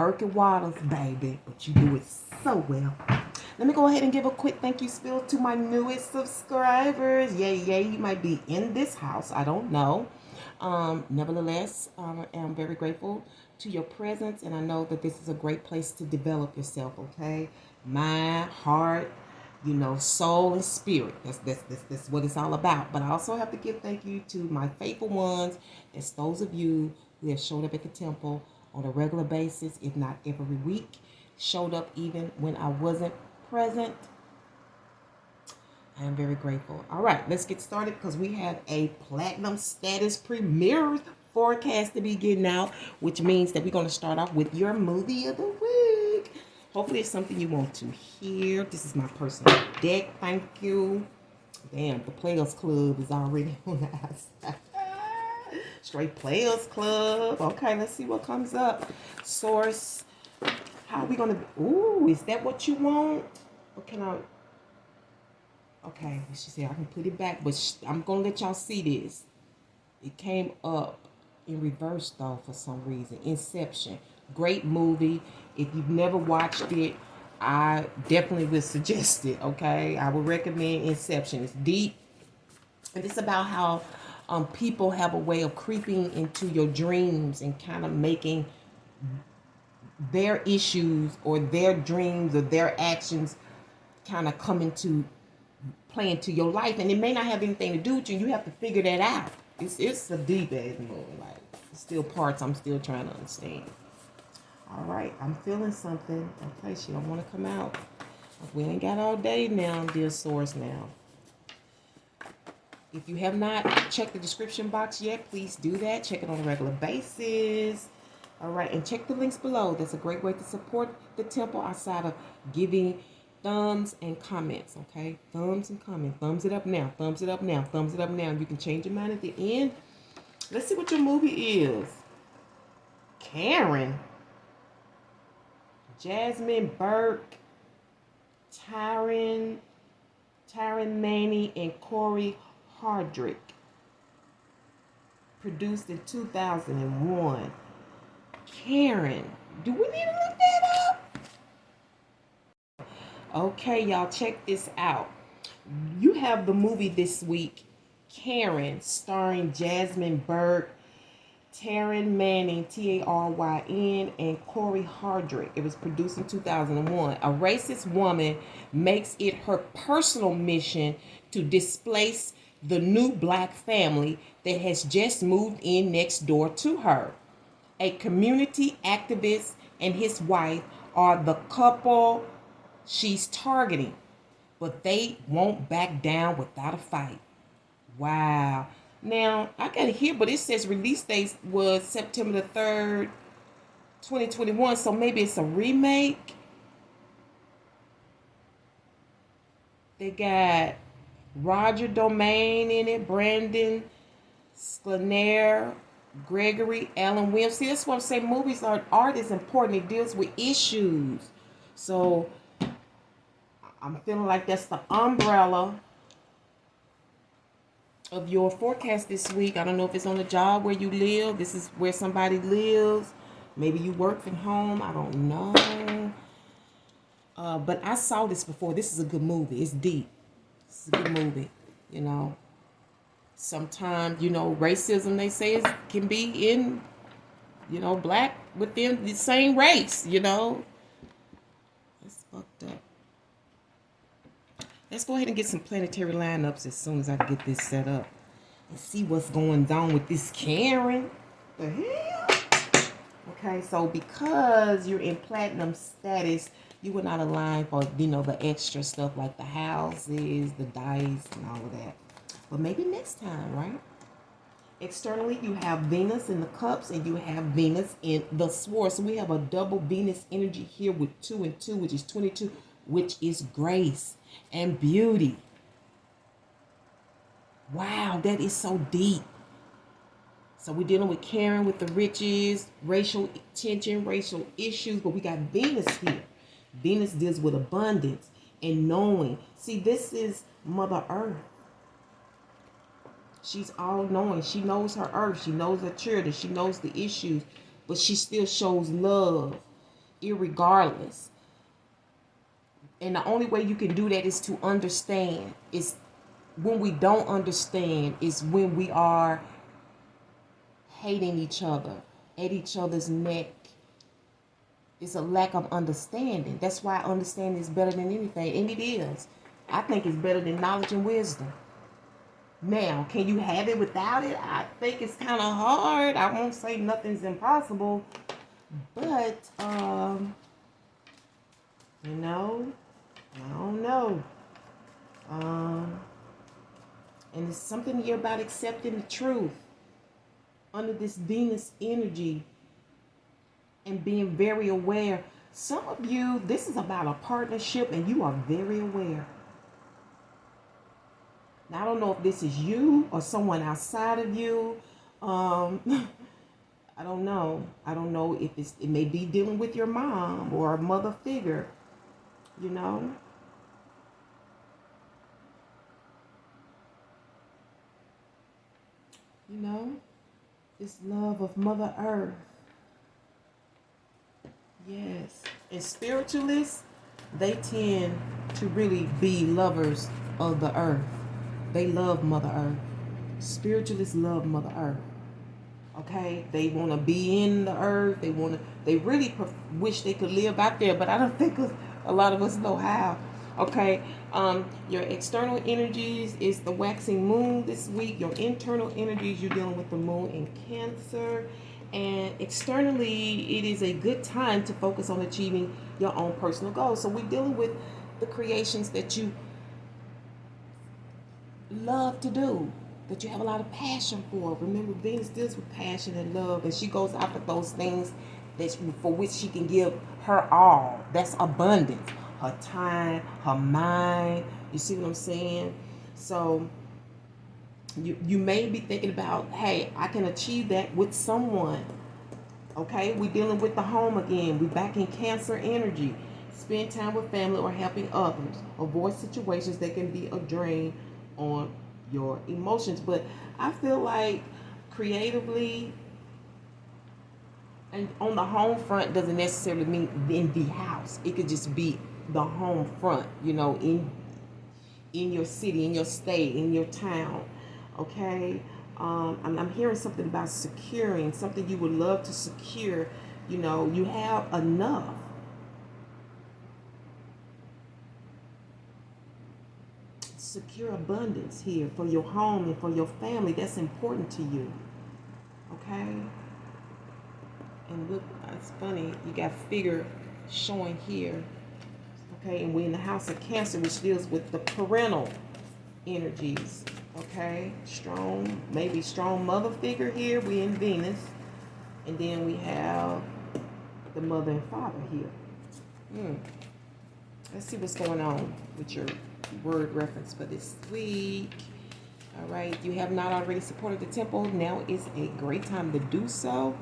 murky waters, baby, but you do it so well. Let me go ahead and give a quick thank you spiel to my newest subscribers. Yay, you might be in this house. I don't know. Nevertheless, I am very grateful to your presence, and I know that this is a great place to develop yourself, okay? Mind, heart, soul and spirit. That's what it's all about. But I also have to give thank you to my faithful ones. That's those of you who have showed up at the temple on a regular basis, if not every week. Showed up even when I wasn't present. I am very grateful. All right, let's get started because we have a platinum status premiere forecast to be getting out, which means that we're going to start off with your movie of the week. Hopefully it's something you want to hear. This is my personal deck. Thank you. Damn, the Players Club is already on the outside. Straight Players Club. Okay, let's see what comes up. Source. How are we going to... Ooh, is that what you want? Or can I... Okay, she said I can put it back, but I'm going to let y'all see this. It came up in reverse, though, for some reason. Inception. Great movie. If you've never watched it, I definitely would suggest it, okay? I would recommend Inception. It's deep. And it's about how people have a way of creeping into your dreams and kind of making their issues or their dreams or their actions kind of come into play into your life, and it may not have anything to do with you. You have to figure that out. It's a deep ass movie. Like, it's still parts I'm still trying to understand. All right, I'm feeling something. Okay, she don't want to come out. We ain't got all day now, dear source. Now, if you have not checked the description box yet, please do that. Check it on a regular basis. All right, and check the links below. That's a great way to support the temple outside of giving thumbs and comments, okay? Thumbs and comments. Thumbs it up now. Thumbs it up now. Thumbs it up now. You can change your mind at the end. Let's see what your movie is. Karen. Jasmine Burke. Tyron Maney and Corey Hardrick. Produced in 2001. Karen. Do we need to look that up? Okay, y'all, check this out. You have the movie this week, Karen, starring Jasmine Burke, Taryn Manning, Taryn, and Corey Hardrick. It was produced in 2001. A racist woman makes it her personal mission to displace the new black family that has just moved in next door to her. A community activist and his wife are the couple she's targeting, but they won't back down without a fight. Wow. Now, I got it here, but it says release date was September the 3rd, 2021, so maybe it's a remake. They got Roger Domain in it, Brandon Sklenair, Gregory Allen Williams. See, that's what I'm saying. Movies art is important. It deals with issues. So I'm feeling like that's the umbrella of your forecast this week. I don't know if it's on the job where you live. This is where somebody lives. Maybe you work from home. I don't know. But I saw this before. This is a good movie. It's deep. It's a good movie. Sometimes, racism, they say, can be in, black within the same race, That's fucked up. Let's go ahead and get some planetary lineups as soon as I get this set up and see what's going on with this Karen. The hell? Okay, so because you're in platinum status, you were not aligned for, the extra stuff like the houses, the dice, and all of that. But maybe next time, right? Externally, you have Venus in the cups and you have Venus in the sword. So we have a double Venus energy here with 2 and 2, which is 22, which is grace and beauty. Wow, that is so deep. So we're dealing with Karen with the riches, racial tension, racial issues, but we got Venus here. Venus deals with abundance and knowing. See, this is Mother Earth. She's all knowing. She knows her earth. She knows her children. She knows the issues, but she still shows love. irregardless. And the only way you can do that is to understand. Is when we don't understand is when we are hating each other, at each other's neck. It's a lack of understanding. That's why understanding is better than anything. And it is. I think it's better than knowledge and wisdom. Now, can you have it without it? I think it's kind of hard. I won't say nothing's impossible. But, you know, I don't know. And there's something here about accepting the truth under this Venus energy and being very aware. Some of you, this is about a partnership and you are very aware. Now, I don't know if this is you or someone outside of you. I don't know. I don't know if it may be dealing with your mom or a mother figure, you know. You know, this love of Mother Earth. Yes. And spiritualists, they tend to really be lovers of the earth. They love Mother Earth. Spiritualists love Mother Earth. Okay? They want to be in the earth. They really wish they could live out there, but I don't think a lot of us know how. Okay? Your external energies is the waxing moon this week. Your internal energies, you're dealing with the moon in Cancer. And externally, it is a good time to focus on achieving your own personal goals. So we're dealing with the creations that you love to do, that you have a lot of passion for. Remember, Venus deals with passion and love, and she goes after those things for which she can give her all. That's abundance. Her time, her mind. You see what I'm saying? So you may be thinking about, hey, I can achieve that with someone. Okay, we're dealing with the home again. We're back in Cancer energy. Spend time with family or helping others. Avoid situations that can be a drain on your emotions. But I feel like creatively, and on the home front doesn't necessarily mean in the house. It could just be the home front, you know, in your city, in your state, in your town. Okay, I'm hearing something about securing, something you would love to secure. You know, you have enough. Secure abundance here for your home and for your family. That's important to you. Okay, and look, it's funny, you got figure showing here. Okay, and we're in the house of Cancer, which deals with the parental energies. Okay, strong, maybe strong mother figure here. We in Venus, and then we have the mother and father here. Let's see what's going on with your word reference for this week. All right, you have not already supported the temple. Now is a great time to do so.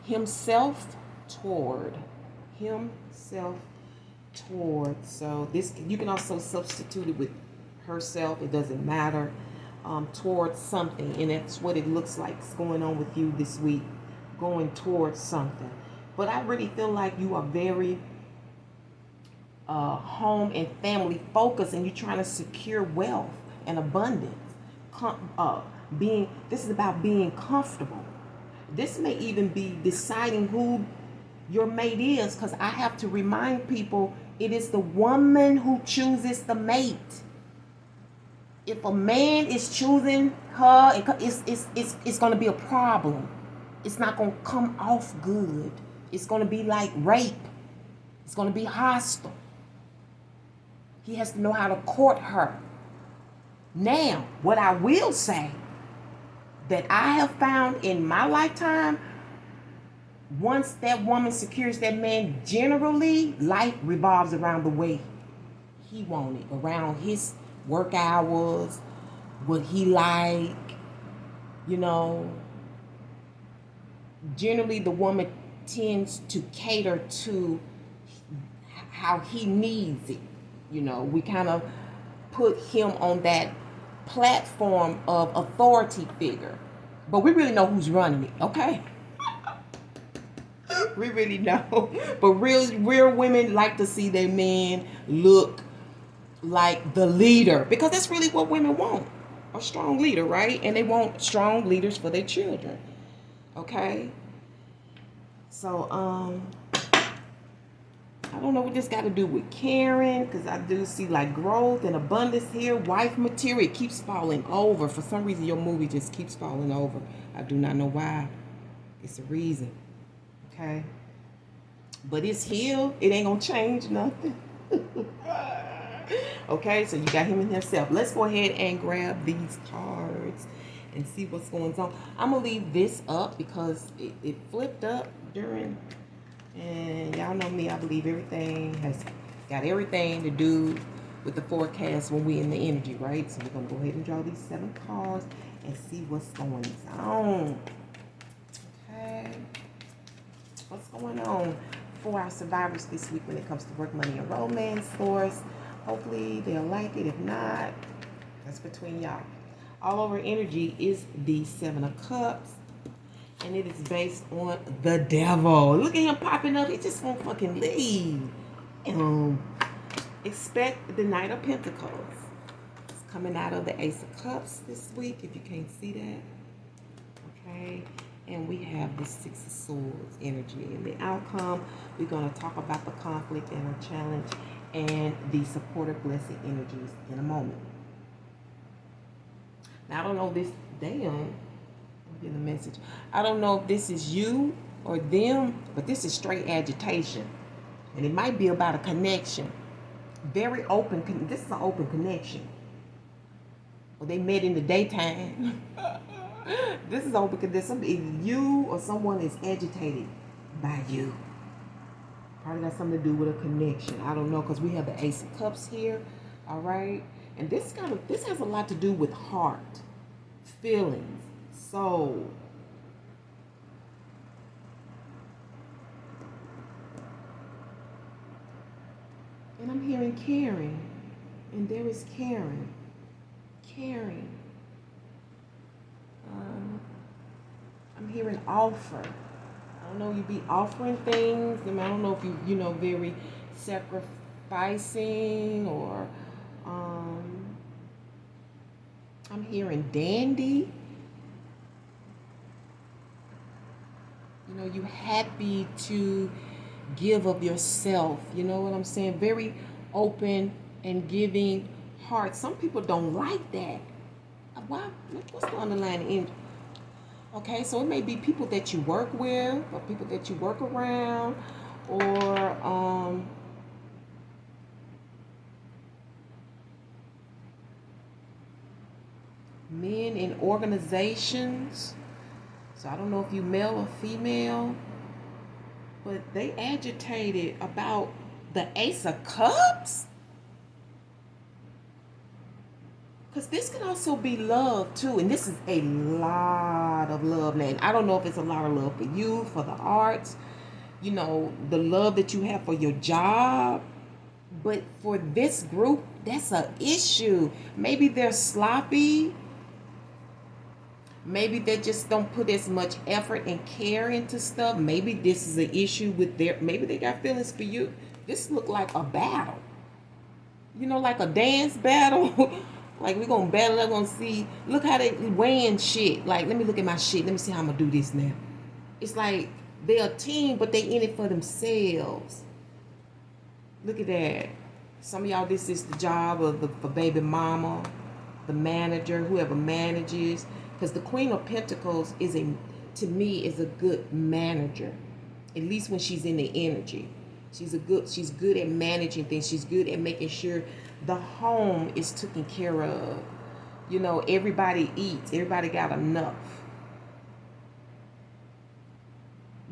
Himself toward. So this, you can also substitute it with herself. It doesn't matter. Towards something, and that's what it looks like is going on with you this week, going towards something. But I really feel like you are very home and family focused, and you're trying to secure wealth and abundance. This is about being comfortable. This may even be deciding who your mate is, because I have to remind people it is the woman who chooses the mate. If a man is choosing her, it's going to be a problem. It's not going to come off good. It's going to be like rape. It's going to be hostile. He has to know how to court her. Now, what I will say that I have found in my lifetime, once that woman secures that man, generally life revolves around the way he wants it, around his work hours, what he like, you know. Generally the woman tends to cater to how he needs it. You know, we kind of put him on that platform of authority figure, but we really know who's running it. Okay. We really know. But real women like to see their men look like the leader, because that's really what women want. A strong leader, right? And they want strong leaders for their children. Okay? So, I don't know what this got to do with Karen, because I do see like growth and abundance here. Wife material, it keeps falling over. For some reason, your movie just keeps falling over. I do not know why. It's a reason. Okay? But it's healed. It ain't going to change nothing. Okay, so you got him and himself. Let's go ahead and grab these cards and see what's going on. I'm going to leave this up because it flipped up during... And y'all know me, I believe everything has got everything to do with the forecast when we're in the energy, right? So we're going to go ahead and draw these 7 cards and see what's going on. Okay. What's going on for our survivors this week when it comes to work, money, and romance source? Hopefully they'll like it. If not, that's between y'all. All over energy is the 7 of Cups. And it is based on the devil. Look at him popping up. He just won't fucking leave. Expect the Knight of Pentacles. It's coming out of the Ace of Cups this week, if you can't see that. Okay. And we have the 6 of Swords energy. And the outcome, we're going to talk about the conflict and our challenge and the supportive blessing energies in a moment. Now, I don't know this damn... in the message. I don't know if this is you or them, but this is straight agitation. And it might be about a connection. Very open. This is an open connection. Well, they met in the daytime. This is open because either you or someone is agitated by you. Probably got something to do with a connection. I don't know, because we have the Ace of Cups here. All right. And this has a lot to do with heart, feelings, soul. And I'm hearing caring. And there is caring. Caring. I'm hearing offer. I don't know, you be offering things. I don't know if you know, very sacrificing, or I'm hearing dandy. You know, you happy to give of yourself. You know what I'm saying? Very open and giving heart. Some people don't like that. Why? What's the underlying energy? Okay, so it may be people that you work with, or people that you work around, or men in organizations. So I don't know if you male or female, but they agitated about the Ace of Cups. Because this can also be love too. And this is a lot of love. And I don't know if it's a lot of love for you, for the arts, you know, the love that you have for your job. But for this group, that's an issue. Maybe they're sloppy. Maybe they just don't put as much effort and care into stuff. Maybe this is an issue with maybe they got feelings for you. This look like a battle. You know, like a dance battle. Like, we're going to battle. I'm going to see. Look how they weighing shit. Like, let me look at my shit. Let me see how I'm going to do this now. It's like they're a team, but they in it for themselves. Look at that. Some of y'all, this is the job of for baby mama, the manager, whoever manages. Because the Queen of Pentacles to me, is a good manager. At least when she's in the energy. She's good at managing things. She's good at making sure the home is taken care of. You know, everybody eats. Everybody got enough.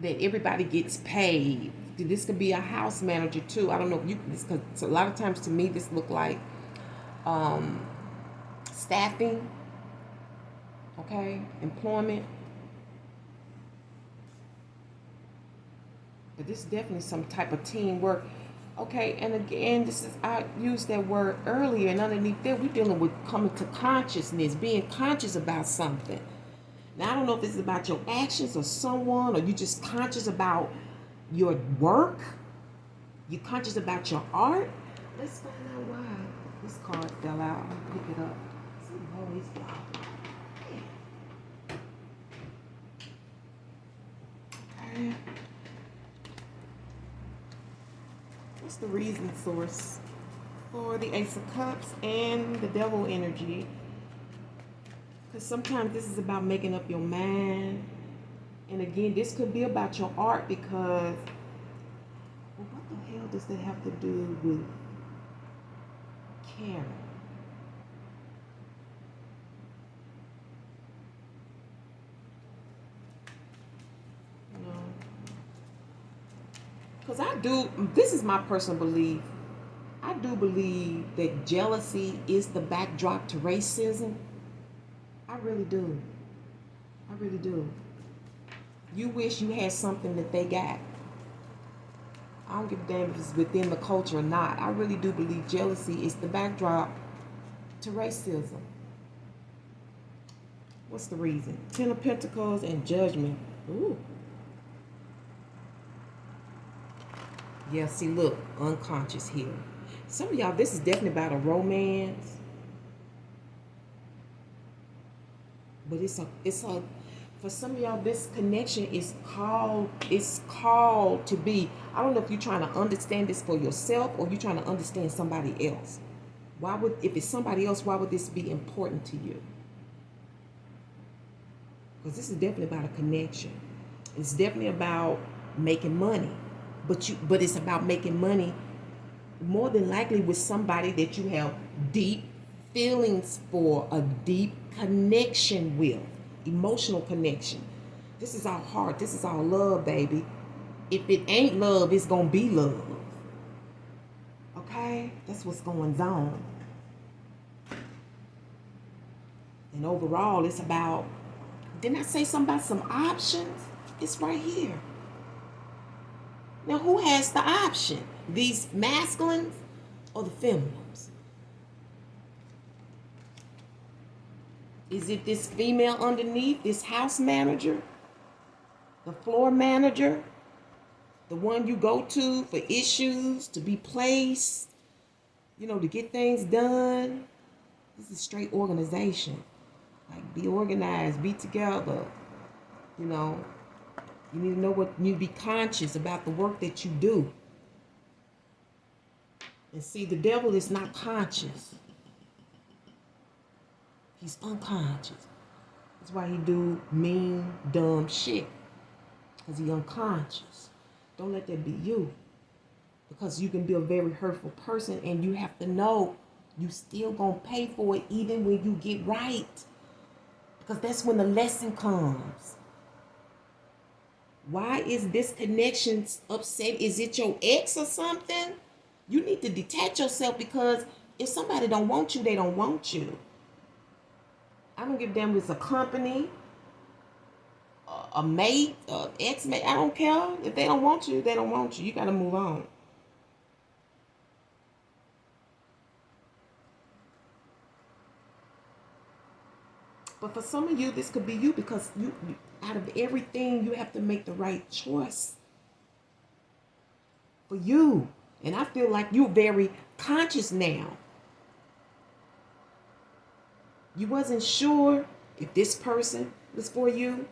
That everybody gets paid. This could be a house manager too. I don't know if because a lot of times to me this look like staffing. Okay, employment. But this is definitely some type of teamwork. Okay, and again, I used that word earlier, and underneath that, we're dealing with coming to consciousness, being conscious about something. Now, I don't know if this is about your actions or someone, or you just conscious about your work. You're conscious about your art. Let's find out why this card fell out. I'm gonna pick it up. Some always fall. Okay. What's the reason source for the Ace of Cups and the Devil energy? Because sometimes this is about making up your mind. And again, this could be about your art because, well, what the hell does that have to do with Karen? You know, because this is my personal belief. I do believe that jealousy is the backdrop to racism. I really do. I really do. You wish you had something that they got. I don't give a damn if it's within the culture or not. I really do believe jealousy is the backdrop to racism. What's the reason? Ten of Pentacles and Judgment. Ooh. Yeah, see, look, unconscious here. Some of y'all, this is definitely about a romance. But it's a for some of y'all, this connection is called to be. I don't know if you're trying to understand this for yourself or you're trying to understand somebody else. If it's somebody else, why would this be important to you? Because this is definitely about a connection. It's definitely about making money. But it's about making money more than likely with somebody that you have deep feelings for, a deep connection with, emotional connection. This is our heart. This is our love, baby. If it ain't love, it's gonna be love. Okay? That's what's going on. And overall, it's about, didn't I say something about some options? It's right here. Now, who has the option? These masculines or the feminines? Is it this female underneath, this house manager, the floor manager, the one you go to for issues, to be placed, to get things done? This is straight organization. Like, be organized, be together, You need to know what you be conscious about the work that you do. And see, the devil is not conscious. He's unconscious. That's why he do mean, dumb shit. Because he unconscious. Don't let that be you. Because you can be a very hurtful person and you have to know you still gonna pay for it even when you get right. Because that's when the lesson comes. Why is this connection upset? Is it your ex or something? You need to detach yourself, because if somebody don't want you, they don't want you. I don't give a damn if it's a company, a mate, ex-mate. I don't care. If they don't want you, they don't want you. You got to move on. But for some of you, this could be you, because you out of everything, you have to make the right choice for you. And I feel like you're very conscious now. You wasn't sure if this person was for you.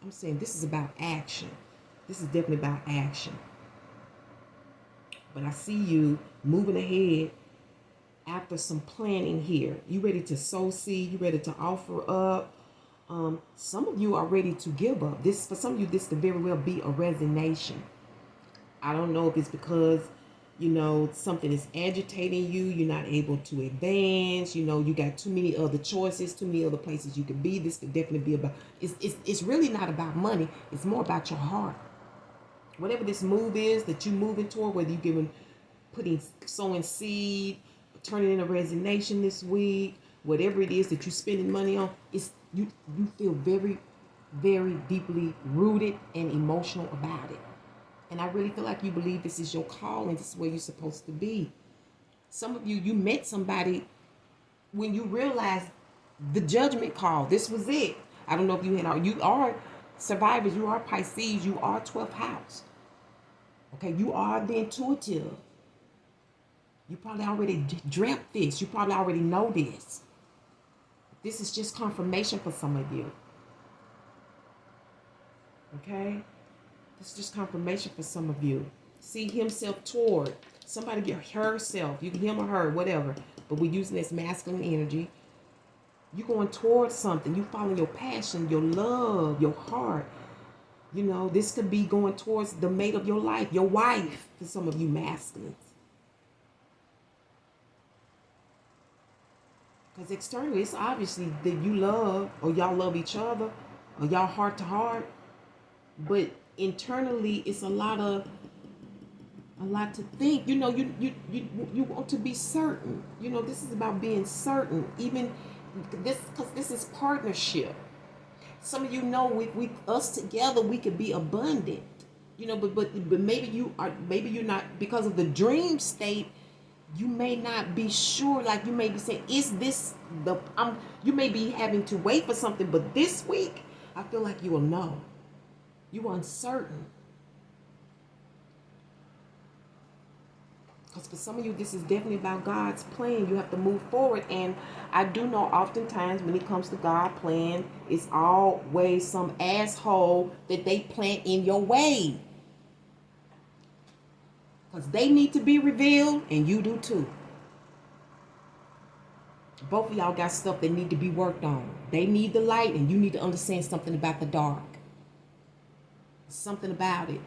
I'm saying this is about action. This is definitely about action. But I see you moving ahead after some planning here. You ready to sow seed. You ready to offer up. Some of you are ready to give up. This, for some of you, this could very well be a resignation. I don't know if it's because, something is agitating you. You're not able to advance. You got too many other choices, too many other places you could be. This could definitely be about, it's really not about money. It's more about your heart. Whatever this move is that you're moving toward, whether you're sowing seed, turning in a resignation this week, whatever it is that you're spending money on, you feel very, very deeply rooted and emotional about it. And I really feel like you believe this is your calling. This is where you're supposed to be. Some of you met somebody when you realized the judgment call. This was it. I don't know if you are survivors, you are Pisces, you are 12th house. Okay, you are the intuitive. You probably already dreamt this. You probably already know this. This is just confirmation for some of you. Okay? This is just confirmation for some of you. See himself toward somebody, get herself. You can him or her, whatever. But we're using this masculine energy. You're going towards something. You following your passion, your love, your heart. You know, this could be going towards the mate of your life, your wife, for some of you masculines. Because externally, it's obviously that you love, or y'all love each other, or y'all heart to heart. But internally, it's a lot to think. You know, you want to be certain. You know, this is about being certain. Even this, because this is partnership. Some of you know, we us together, we could be abundant. You know, but maybe you're not, because of the dream state. You may not be sure. Like, you may be saying, is this you may be having to wait for something, but this week I feel like you will know. You are uncertain. Because for some of you, this is definitely about God's plan. You have to move forward. And I do know oftentimes when it comes to God's plan, it's always some asshole that they plant in your way. Because they need to be revealed, and you do too. Both of y'all got stuff that need to be worked on. They need the light, and you need to understand something about the dark. Something about it.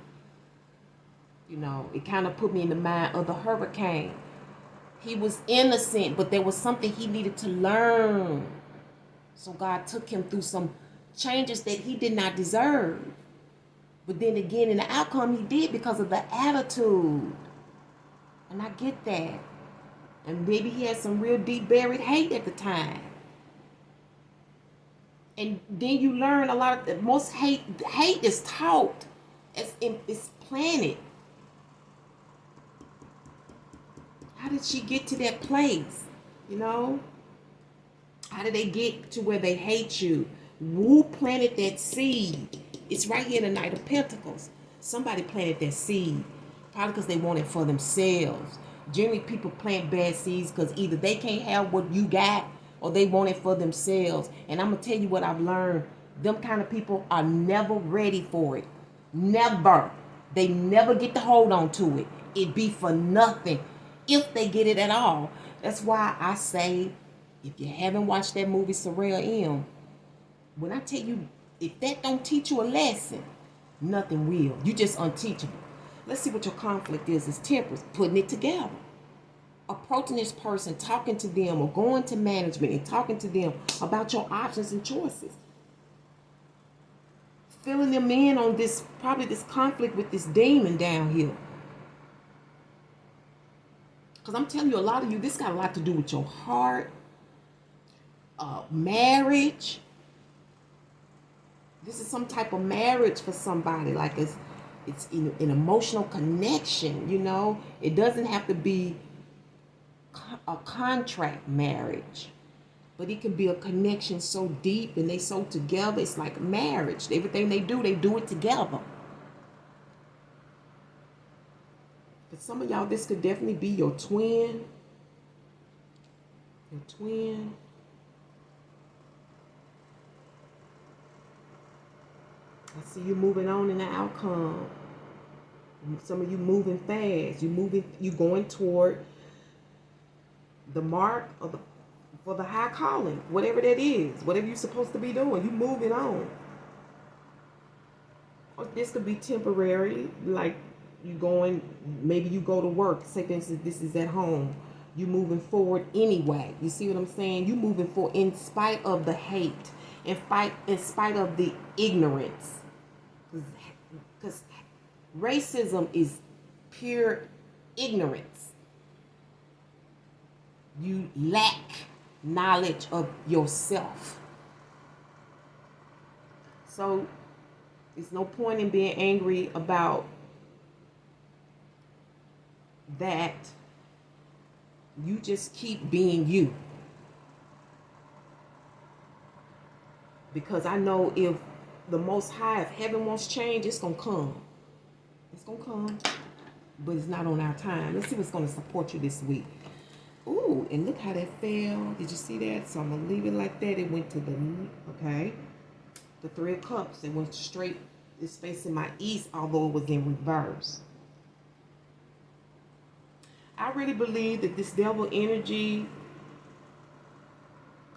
You know, it kind of put me in the mind of the hurricane. He was innocent, but there was something he needed to learn. So God took him through some changes that he did not deserve. But then again, in the outcome, he did because of the attitude. And I get that. And maybe he had some real deep buried hate at the time. And then you learn a lot of, most hate is taught. It's planted. How did she get to that place? You know? How did they get to where they hate you? Who planted that seed? It's right here in the Knight of Pentacles. Somebody planted that seed. Probably because they want it for themselves. Generally, people plant bad seeds because either they can't have what you got, or they want it for themselves. And I'm going to tell you what I've learned. Them kind of people are never ready for it. Never. They never get to hold on to it. It be for nothing, if they get it at all. That's why I say, if you haven't watched that movie Sorrel M, when I tell you, if that don't teach you a lesson, nothing will. You just unteachable. Let's see what your conflict is. It's temperance, putting it together. Approaching this person, talking to them, or going to management and talking to them about your options and choices. Filling them in on this, probably this conflict with this demon down here. Because I'm telling you, a lot of you, this got a lot to do with your heart, marriage. This is some type of marriage for somebody. Like it's an emotional connection, you know. It doesn't have to be a contract marriage, but it can be a connection so deep and they so together. It's like marriage. Everything they do it together. For some of y'all, this could definitely be your twin. Your twin. I see you moving on in the outcome. Some of you moving fast. You going toward the mark of for the high calling, whatever that is, whatever you're supposed to be doing. You moving on. Or this could be temporary, like you going, maybe you go to work. Say for instance, this is at home. You moving forward anyway. You see what I'm saying? You moving forward in spite of the hate, in spite of the ignorance. Because racism is pure ignorance. You lack knowledge of yourself. So there's no point in being angry about that. You just keep being you. Because I know if the Most High, if heaven wants change, it's going to come. It's going to come. But it's not on our time. Let's see what's going to support you this week. Ooh, and look how that fell. Did you see that? So I'm going to leave it like that. It went to the, okay, the Three of Cups. It went straight. It's facing my east, although it was in reverse. I really believe that this devil energy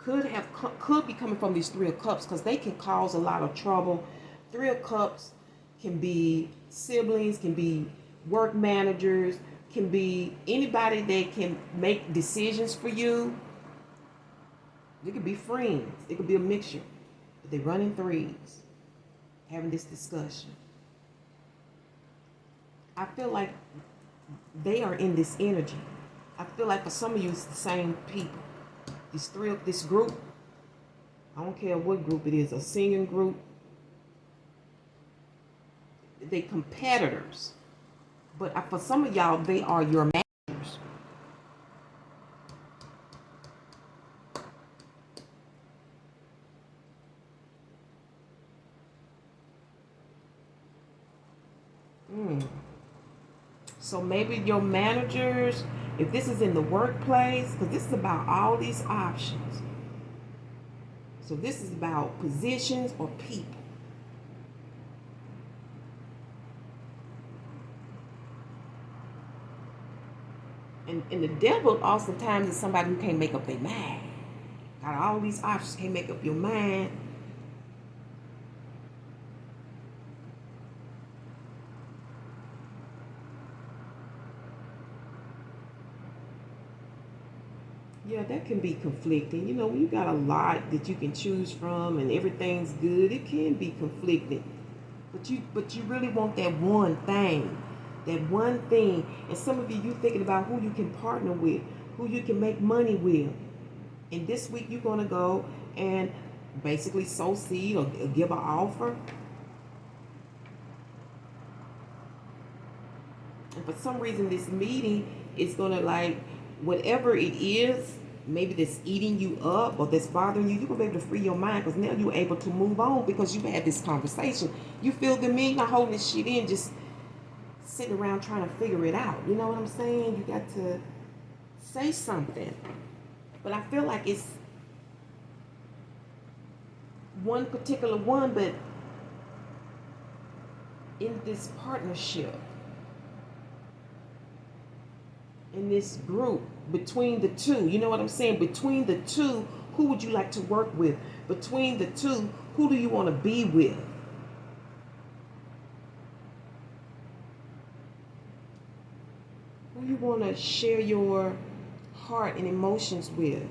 could be coming from these Three of Cups, because they can cause a lot of trouble. Three of Cups can be siblings, can be work managers, can be anybody that can make decisions for you. It could be friends. It could be a mixture. But they run in threes, having this discussion. I feel like they are in this energy. I feel like for some of you, it's the same people. This group, I don't care what group it is, a singing group, they competitors. But for some of y'all, they are your managers. So maybe your managers, if this is in the workplace, because this is about all these options. So this is about positions or people. And the devil oftentimes is somebody who can't make up their mind. Got all these options, can't make up your mind. Yeah, that can be conflicting. You know, when you got a lot that you can choose from and everything's good, it can be conflicting. But you really want that one thing. That one thing. And some of you thinking about who you can partner with, who you can make money with. And this week you're gonna go and basically sow seed or give an offer. And for some reason this meeting is gonna, like, whatever it is, maybe that's eating you up or that's bothering you, you're going to be able to free your mind, because now you're able to move on because you've had this conversation. You feel the me, not holding this shit in, just sitting around trying to figure it out. You know what I'm saying? You got to say something. But I feel like it's one particular one, but in this partnership, in this group, between the two, you know what I'm saying? Between the two, who would you like to work with? Between the two, who do you want to be with? Who you want to share your heart and emotions with?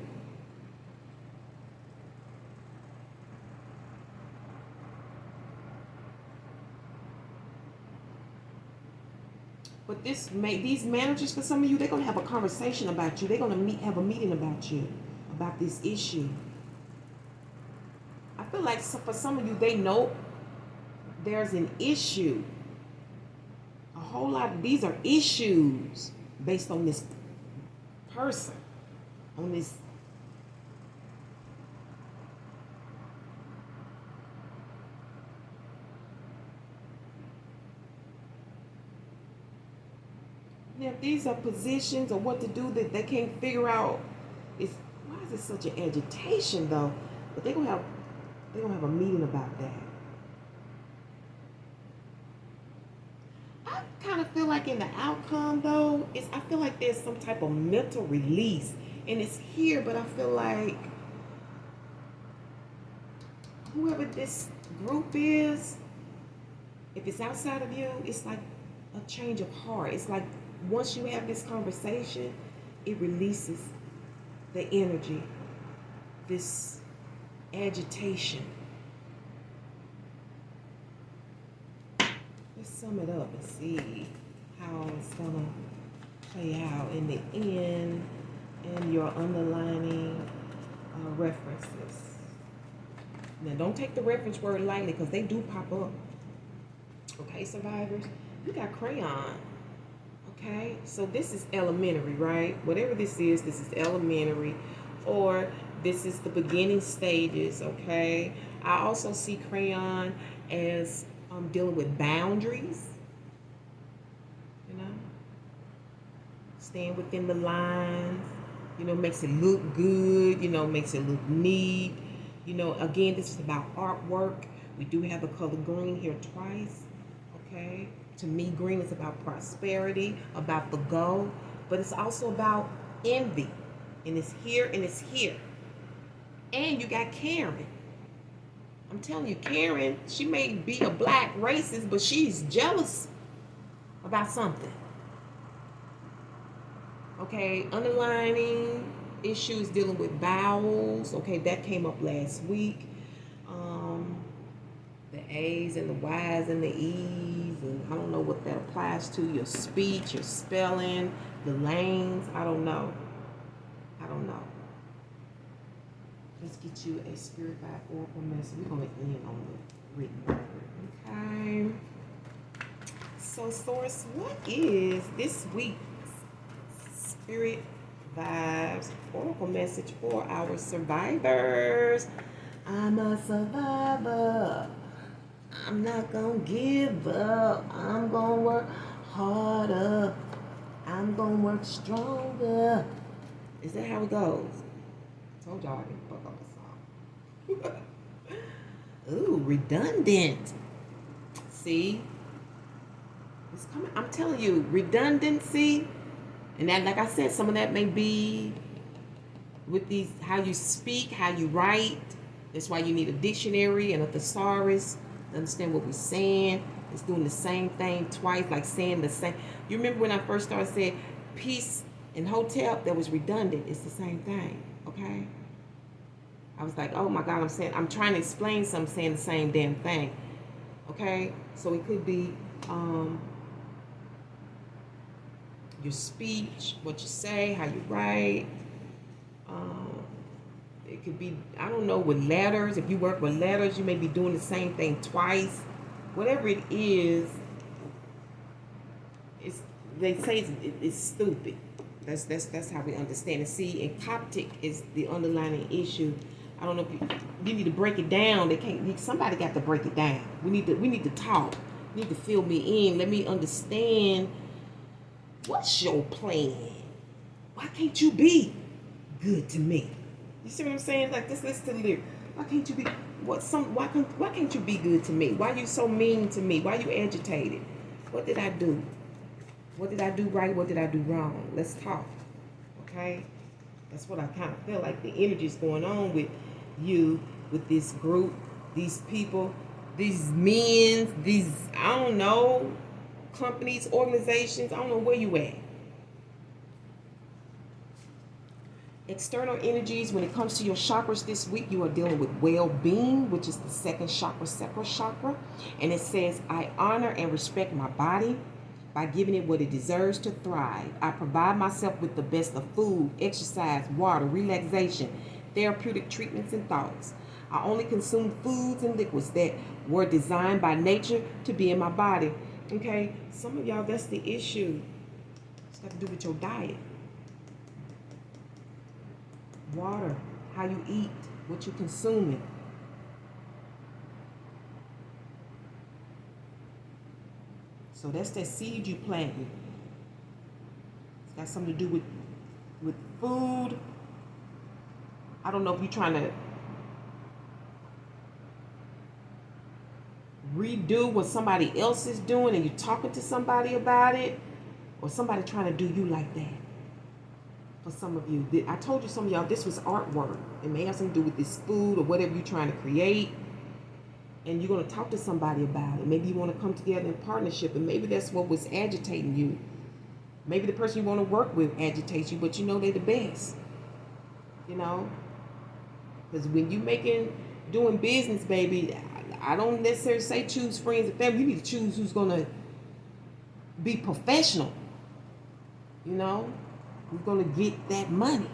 But these managers, for some of you, they're going to have a conversation about you. They're going to have a meeting about you, about this issue. I feel like for some of you, they know there's an issue. A whole lot of these are issues based on this person, on this. Now, if these are positions or what to do that they can't figure out, why is it such an agitation though? But they're gonna have a meeting about that. I kind of feel like in the outcome though, I feel like there's some type of mental release, and it's here. But I feel like whoever this group is, if it's outside of you, it's like a change of heart. It's like once you have this conversation, it releases the energy, this agitation. Let's sum it up and see how it's gonna play out in the end and your underlining references. Now, don't take the reference word lightly, because they do pop up. Okay, survivors, you got crayon. Okay, so this is elementary, right? Whatever this is elementary. Or This is the beginning stages, okay? I also see crayon as dealing with boundaries, you know, staying within the lines, you know, makes it look good, you know, makes it look neat. You know, again, this is about artwork. We do have the color green here twice, okay? To me, green is about prosperity, about the goal, but it's also about envy. And it's here and it's here. And you got Karen. I'm telling you, Karen, she may be a black racist, but she's jealous about something. Okay, underlining issues dealing with vowels. Okay, that came up last week. The A's and the Y's and the E's, and I don't know what that applies to. Your speech, your spelling, the lanes. I don't know. Let's get you a spirit vibe oracle message. We're going to end on the written word. Okay. So, Source, what is this week's spirit vibes oracle message for our survivors? I'm a survivor. I'm not going to give up. I'm going to work harder. I'm going to work stronger. Is that how it goes? I told y'all I didn't fuck up the song. Ooh, redundant. See? It's coming. I'm telling you, redundancy. And that, like I said, some of that may be with these, how you speak, how you write. That's why you need a dictionary and a thesaurus to understand what we're saying. It's doing the same thing twice, like saying the same. You remember when I first started saying peace and hotel? That was redundant. It's the same thing, okay? I was like, oh my God, I'm trying to explain something, saying the same damn thing, okay? So it could be your speech, what you say, how you write. It could be, I don't know, with letters. If you work with letters, you may be doing the same thing twice. Whatever it is, they say it's stupid. That's how we understand it. See, in Coptic is the underlying issue. I don't know if you need to break it down. Somebody got to break it down. We need to talk. You need to fill me in. Let me understand. What's your plan? Why can't you be good to me? You see what I'm saying? Like, just listen to the lyric. Why can't you be why can't you be good to me? Why are you so mean to me? Why are you agitated? What did I do? What did I do right? What did I do wrong? Let's talk. Okay? That's what I kind of feel like the energy is going on with you, with this group, these people, these men, these, I don't know, companies, organizations. I don't know where you at. External energies, when it comes to your chakras this week, you are dealing with well-being, which is the second chakra, sacral chakra. And it says, I honor and respect my body by giving it what it deserves to thrive. I provide myself with the best of food, exercise, water, relaxation, therapeutic treatments, and thoughts. I only consume foods and liquids that were designed by nature to be in my body. Okay, some of y'all, that's the issue. It's got to do with your diet. Water, how you eat, what you're consuming. So that's that seed you planted. It's got something to do with food. I don't know if you're trying to redo what somebody else is doing and you're talking to somebody about it, or somebody trying to do you like that. For some of you, I told you, some of y'all, this was artwork. It may have something to do with this food or whatever you're trying to create, and you're going to talk to somebody about it. Maybe you want to come together in partnership, and maybe that's what was agitating you. Maybe the person you want to work with agitates you, but you know they're the best. You know, because when you doing business, baby, I don't necessarily say choose friends and family. You need to choose who's going to be professional. You know, who's going to get that money.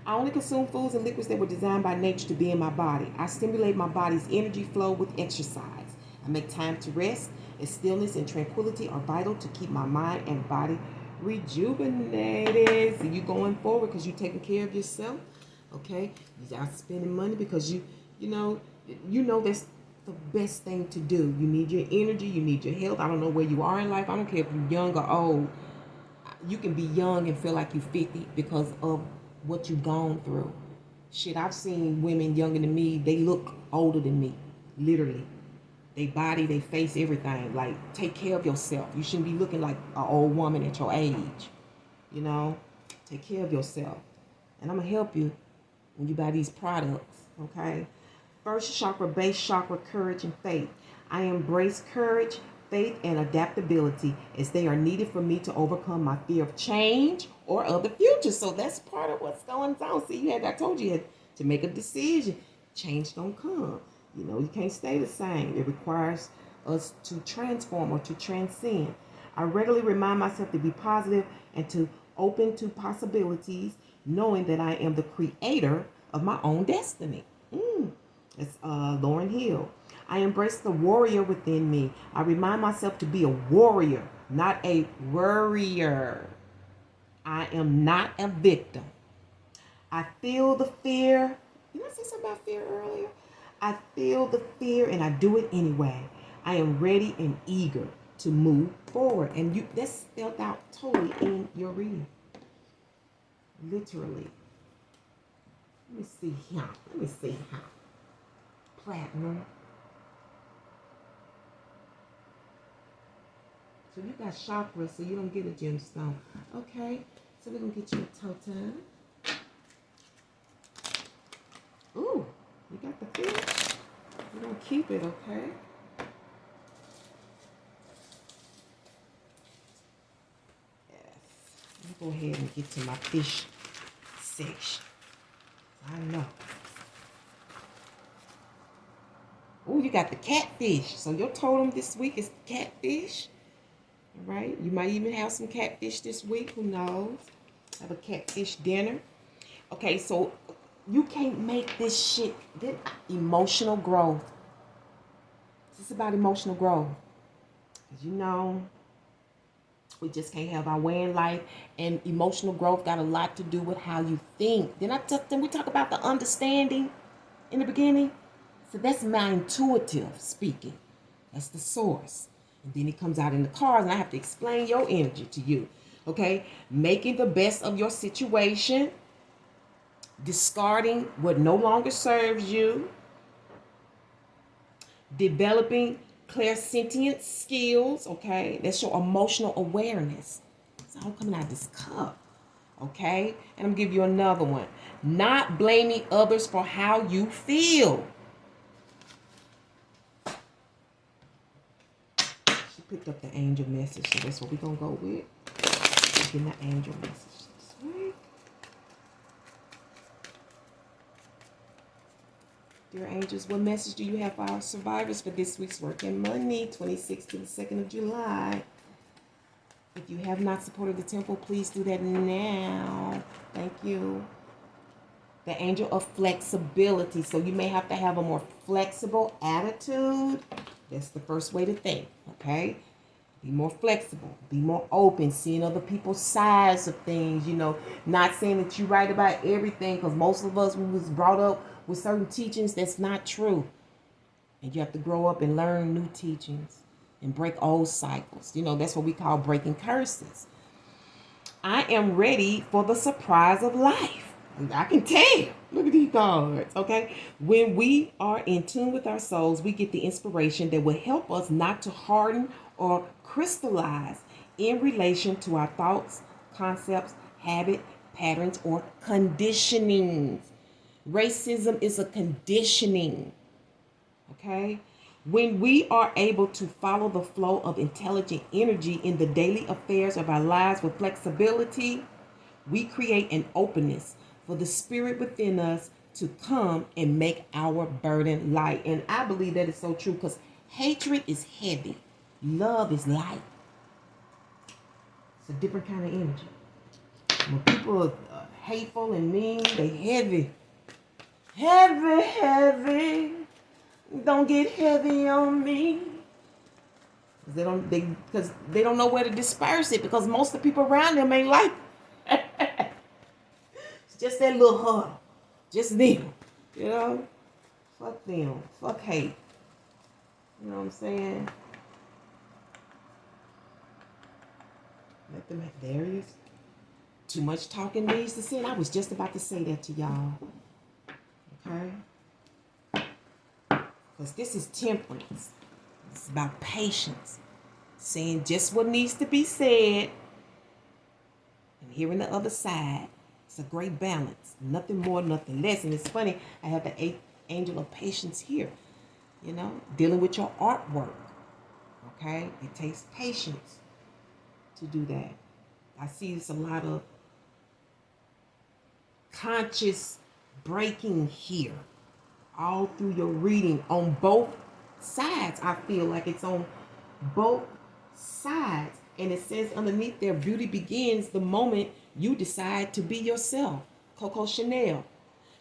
I only consume foods and liquids that were designed by nature to be in my body. I stimulate my body's energy flow with exercise. I make time to rest, and stillness and tranquility are vital to keep my mind and body rejuvenated. So you going forward because you're taking care of yourself. Okay, you're not spending money because you know that's the best thing to do. You need your energy, you need your health. I don't know where you are in life. I don't care if you're young or old. You can be young and feel like you're 50 because of what you've gone through. Shit, I've seen women younger than me, they look older than me, literally. They body, they face, everything. Like, take care of yourself. You shouldn't be looking like an old woman at your age. You know, take care of yourself. And I'm going to help you when you buy these products, okay? First chakra, base chakra, courage and faith. I embrace courage, faith, and adaptability as they are needed for me to overcome my fear of change or of the future. So that's part of what's going on. See, I told you to make a decision. Change don't come. You know, you can't stay the same. It requires us to transform or to transcend. I regularly remind myself to be positive and to open to possibilities, knowing that I am the creator of my own destiny. It's Lauren Hill. I embrace the warrior within me. I remind myself to be a warrior, not a worrier. I am not a victim. I feel the fear. Did I say something about fear earlier? I feel the fear and I do it anyway. I am ready and eager to move forward. And that's spelled out totally in your reading. Literally. Let me see here. Platinum. So you got chakras, so you don't get a gemstone. Okay, so we're going to get you a totem. Ooh, you got the fish. We're going to keep it, okay? Yes. Let me go ahead and get to my fish section. I know. Oh, you got the catfish. So your totem this week is catfish. All right. You might even have some catfish this week. Who knows? Have a catfish dinner. Okay, so you can't make this shit. This emotional growth. This is about emotional growth. Because you know, we just can't have our way in life. And emotional growth got a lot to do with how you think. Then we talk about the understanding in the beginning. So that's my intuitive speaking. That's the source. And then it comes out in the cards, and I have to explain your energy to you. Okay? Making the best of your situation. Discarding what no longer serves you. Developing clairsentient skills. Okay? That's your emotional awareness. It's all coming out of this cup. Okay? And I'm going to give you another one. Not blaming others for how you feel. Picked up the angel message, so that's what we're going to go with. Getting the angel message this week. Dear angels, what message do you have for our survivors for this week's work and money, 26th to the 2nd of July? If you have not supported the temple, please do that now. Thank you. The angel of flexibility. So you may have to have a more flexible attitude. That's the first way to think, okay? Be more flexible. Be more open. Seeing other people's sides of things, you know. Not saying that you're right about everything, because most of us, we was brought up with certain teachings that's not true. And you have to grow up and learn new teachings and break old cycles. You know, that's what we call breaking curses. I am ready for the surprise of life. I can tell. Look at these cards, okay? When we are in tune with our souls, we get the inspiration that will help us not to harden or crystallize in relation to our thoughts, concepts, habit, patterns, or conditionings. Racism is a conditioning, okay? When we are able to follow the flow of intelligent energy in the daily affairs of our lives with flexibility, we create an openness for the spirit within us to come and make our burden light. And I believe that is so true, because hatred is heavy. Love is light. It's a different kind of energy. When people are hateful and mean, they heavy. Heavy. Don't get heavy on me. Because they don't know where to disperse it, because most of the people around them ain't like it's just that little huddle. Just them. You know? Fuck them. Fuck hate. You know what I'm saying? Let them have, there it is. Too much talking leads to sin. I was just about to say that to y'all. Okay? Because this is temperance. It's about patience. Saying just what needs to be said. And hearing the other side. It's a great balance. Nothing more, nothing less. And it's funny, I have the 8th angel of patience here. You know, dealing with your artwork. Okay? It takes patience to do that. I see it's a lot of conscious breaking here. All through your reading on both sides. I feel like it's on both sides. And it says underneath there, beauty begins the moment you decide to be yourself. Coco Chanel.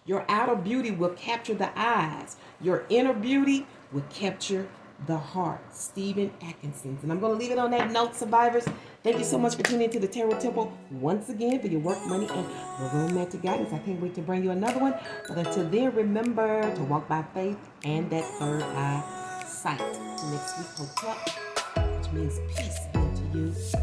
Your outer beauty will capture the eyes. Your inner beauty will capture the heart. Stephen Atkinson. And I'm going to leave it on that note, survivors. Thank you so much for tuning into the Tarot Temple once again for your work, money, and romantic guidance. I can't wait to bring you another one. But until then, remember to walk by faith and that third eye sight. Next week, hotel, which means peace be unto you.